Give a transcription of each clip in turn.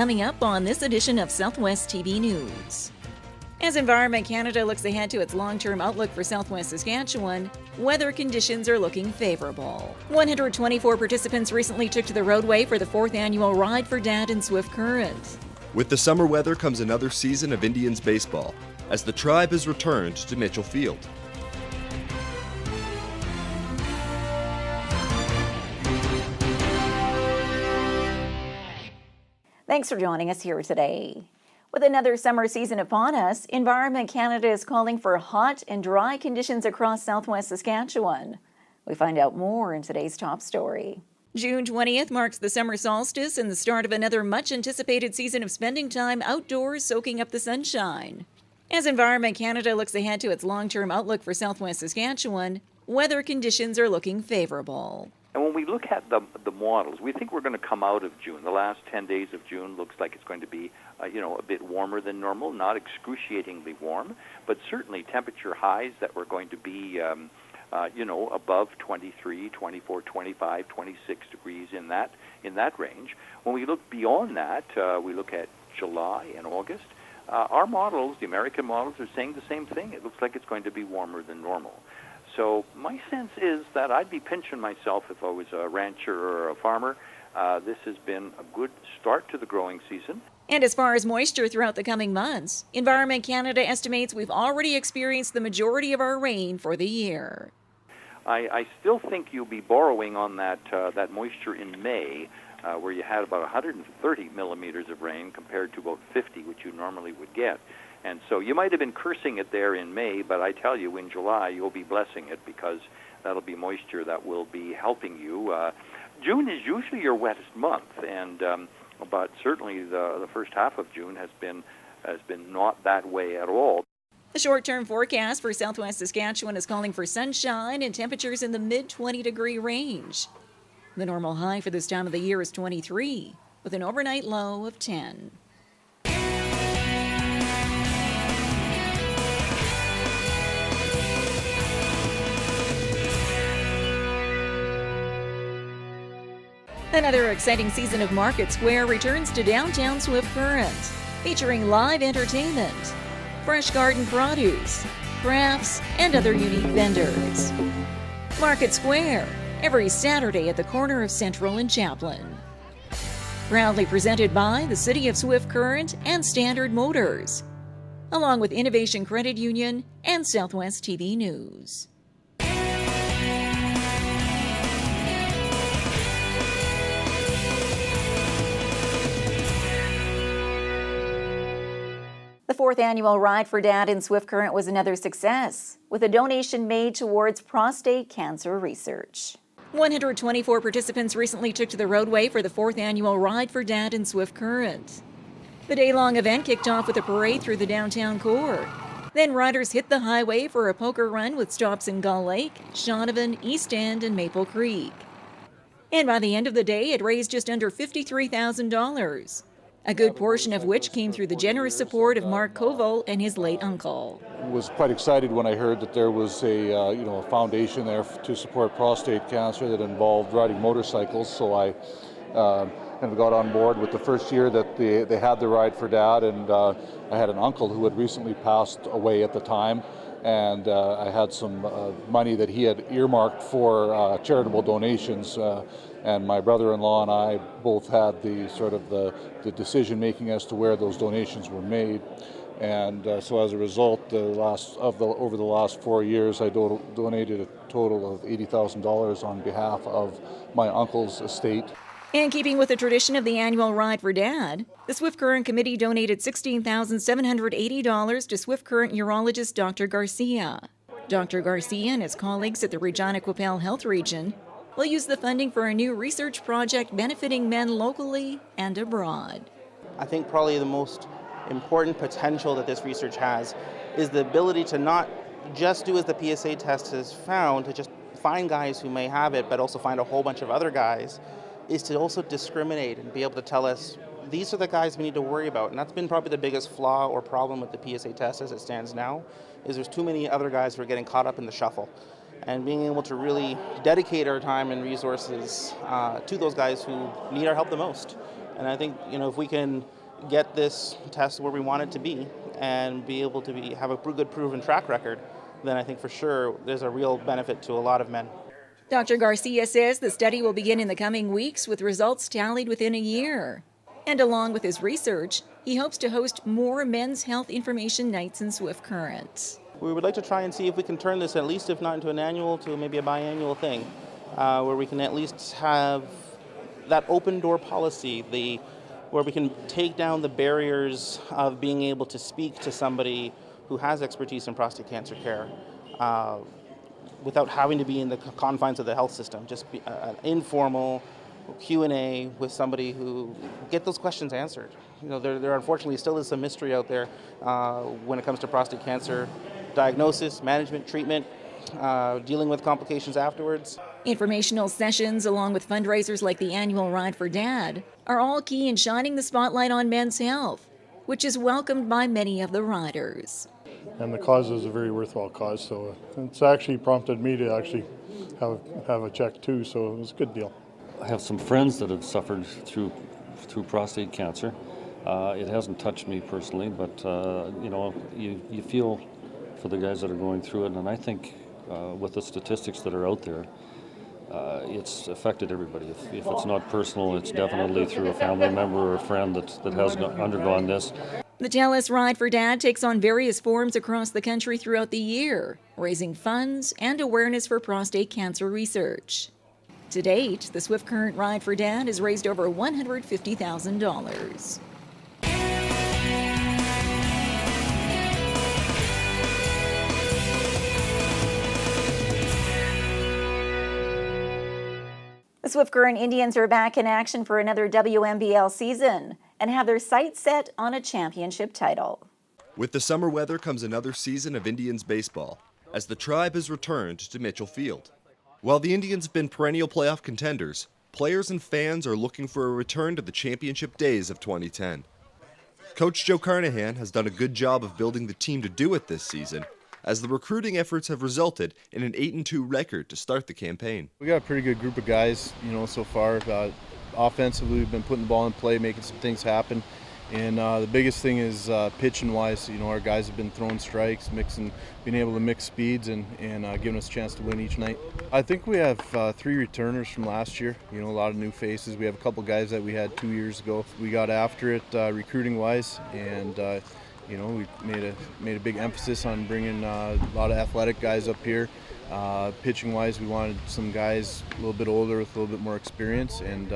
coming up on this edition of Southwest TV News. As Environment Canada looks ahead to its long-term outlook for Southwest Saskatchewan, weather conditions are looking favorable. 124 participants recently took to the roadway for the 4th annual Ride for Dad in Swift Current. With the summer weather comes another season of Indians baseball, as the tribe has returned to Mitchell Field. Thanks for joining us here today. With another summer season upon us, Environment Canada is calling for hot and dry conditions across Southwest Saskatchewan. We find out more in today's top story. June 20th marks the summer solstice and the start of another much-anticipated season of spending time outdoors soaking up the sunshine. As Environment Canada looks ahead to its long-term outlook for Southwest Saskatchewan, weather conditions are looking favorable. And when we look at the models, we think we're going to come out of June. The last 10 days of June looks like it's going to be, a bit warmer than normal, not excruciatingly warm, but certainly temperature highs that were going to be, above 23, 24, 25, 26 degrees in that range. When we look beyond that, we look at July and August. Our models, the American models, are saying the same thing. It looks like it's going to be warmer than normal. So my sense is that I'd be pinching myself if I was a rancher or a farmer. This has been a good start to the growing season. And as far as moisture throughout the coming months, Environment Canada estimates we've already experienced the majority of our rain for the year. I still think you'll be borrowing on that moisture in May, where you had about 130 millimeters of rain compared to about 50, which you normally would get. And so you might have been cursing it there in May, but I tell you, in July, you'll be blessing it because that'll be moisture that will be helping you. June is usually your wettest month, but certainly the first half of June has been not that way at all. The short-term forecast for Southwest Saskatchewan is calling for sunshine and temperatures in the mid-20-degree range. The normal high for this time of the year is 23, with an overnight low of 10. Another exciting season of Market Square returns to downtown Swift Current, featuring live entertainment, fresh garden produce, crafts, and other unique vendors. Market Square, every Saturday at the corner of Central and Chaplin. Proudly presented by the City of Swift Current and Standard Motors, along with Innovation Credit Union and Southwest TV News. The 4th annual Ride for Dad in Swift Current was another success, with a donation made towards prostate cancer research. 124 participants recently took to the roadway for the 4th annual Ride for Dad in Swift Current. The day-long event kicked off with a parade through the downtown core. Then riders hit the highway for a poker run with stops in Gull Lake, Shaunavon, East End, and Maple Creek. And by the end of the day, it raised just under $53,000. A good portion of which came through the generous support of Mark Koval and his late uncle. I was quite excited when I heard that there was a foundation there to support prostate cancer that involved riding motorcycles. So I kind of got on board with the first year that they had the Ride for Dad, and I had an uncle who had recently passed away at the time, and I had some money that he had earmarked for charitable donations. And my brother-in-law and I both had the decision making as to where those donations were made, and so as a result, over the last 4 years, I donated a total of $80,000 on behalf of my uncle's estate. In keeping with the tradition of the annual Ride for Dad, the Swift Current Committee donated $16,780 to Swift Current urologist Dr. Garcia. Dr. Garcia and his colleagues at the Regina Qu'Appelle Health Region will use the funding for a new research project benefiting men locally and abroad. I think probably the most important potential that this research has is the ability to not just do as the PSA test has found, to just find guys who may have it, but also find a whole bunch of other guys, is to also discriminate and be able to tell us these are the guys we need to worry about. And that's been probably the biggest flaw or problem with the PSA test as it stands now, is there's too many other guys who are getting caught up in the shuffle. And being able to really dedicate our time and resources to those guys who need our help the most. And I think, if we can get this test where we want it to be and be able to have a good proven track record, then I think for sure there's a real benefit to a lot of men. Dr. Garcia says the study will begin in the coming weeks with results tallied within a year. And along with his research, he hopes to host more men's health information nights in Swift Current. We would like to try and see if we can turn this, at least if not into an annual, to maybe a biannual thing, where we can at least have that open door policy, where we can take down the barriers of being able to speak to somebody who has expertise in prostate cancer care without having to be in the confines of the health system. Just be an informal Q&A with somebody who get those questions answered. There unfortunately still is some mystery out there when it comes to prostate cancer diagnosis, management, treatment, dealing with complications afterwards. Informational sessions, along with fundraisers like the annual Ride for Dad, are all key in shining the spotlight on men's health, which is welcomed by many of the riders. And the cause is a very worthwhile cause, so it's actually prompted me to actually have a check too, so it was a good deal. I have some friends that have suffered through prostate cancer. It hasn't touched me personally, but you feel for the guys that are going through it, and I think with the statistics that are out there, it's affected everybody. If it's not personal, it's definitely through a family member or a friend that has undergone this. The TELUS Ride for Dad takes on various forms across the country throughout the year, raising funds and awareness for prostate cancer research. To date, the Swift Current Ride for Dad has raised over $150,000. The Swift Current Indians are back in action for another WMBL season and have their sights set on a championship title. With the summer weather comes another season of Indians baseball, as the Tribe has returned to Mitchell Field. While the Indians have been perennial playoff contenders, players and fans are looking for a return to the championship days of 2010. Coach Joe Carnahan has done a good job of building the team to do it this season, as the recruiting efforts have resulted in an 8-2 record to start the campaign. We got a pretty good group of guys, so far. Offensively, we've been putting the ball in play, making some things happen. And the biggest thing is pitching-wise. Our guys have been throwing strikes, being able to mix speeds and giving us a chance to win each night. I think we have 3 returners from last year. A lot of new faces. We have a couple guys that we had 2 years ago. We got after it recruiting-wise, and we made a big emphasis on bringing a lot of athletic guys up here. Pitching-wise, we wanted some guys a little bit older with a little bit more experience, and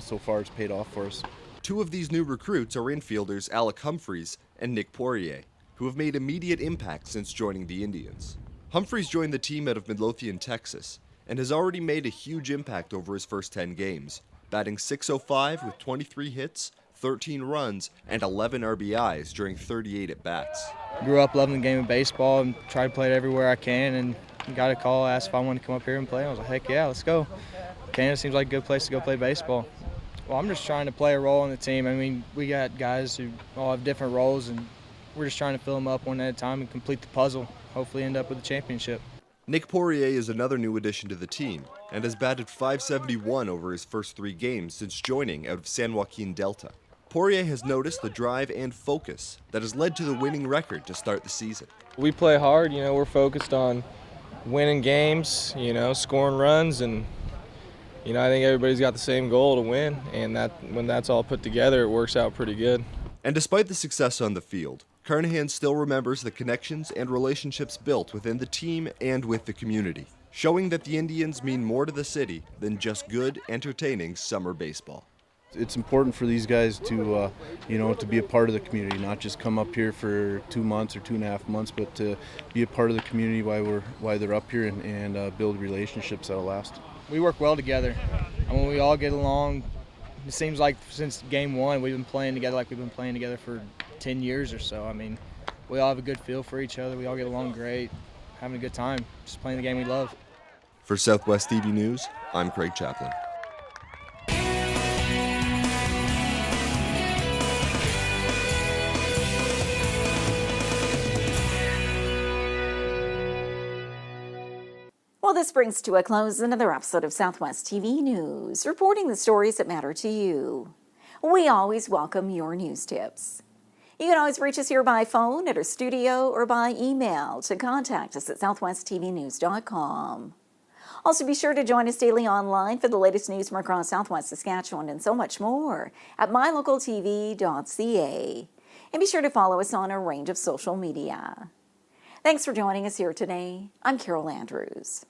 so far it's paid off for us. 2 of these new recruits are infielders Alec Humphreys and Nick Poirier, who have made immediate impact since joining the Indians. Humphreys joined the team out of Midlothian, Texas, and has already made a huge impact over his first 10 games, batting .605 with 23 hits, 13 runs, and 11 RBIs during 38 at-bats. Grew up loving the game of baseball and tried to play it everywhere I can, and got a call, asked if I wanted to come up here and play. I was like, heck yeah, let's go. Canada seems like a good place to go play baseball. Well, I'm just trying to play a role in the team. I mean, we got guys who all have different roles, and we're just trying to fill them up one at a time and complete the puzzle, hopefully end up with a championship. Nick Poirier is another new addition to the team and has batted .571 over his first 3 games since joining out of San Joaquin Delta. Poirier has noticed the drive and focus that has led to the winning record to start the season. We play hard, we're focused on winning games, scoring runs, and I think everybody's got the same goal to win, and when that's all put together, it works out pretty good. And despite the success on the field, Carnahan still remembers the connections and relationships built within the team and with the community, showing that the Indians mean more to the city than just good, entertaining summer baseball. It's important for these guys to, to be a part of the community, not just come up here for 2 months or 2.5 months, but to be a part of the community while they're up here and build relationships that'll last. We work well together. I mean, we all get along. It seems like since game 1, we've been playing together like we've been playing together for 10 years or so. I mean, we all have a good feel for each other. We all get along great, having a good time, just playing the game we love. For Southwest TV News, I'm Craig Chaplin. Well, this brings to a close another episode of Southwest TV News, reporting the stories that matter to you. We always welcome your news tips. You can always reach us here by phone at our studio or by email to contact us at southwesttvnews.com. Also, be sure to join us daily online for the latest news from across Southwest Saskatchewan and so much more at MyLocalTV.ca. And be sure to follow us on a range of social media. Thanks for joining us here today. I'm Carol Andrews.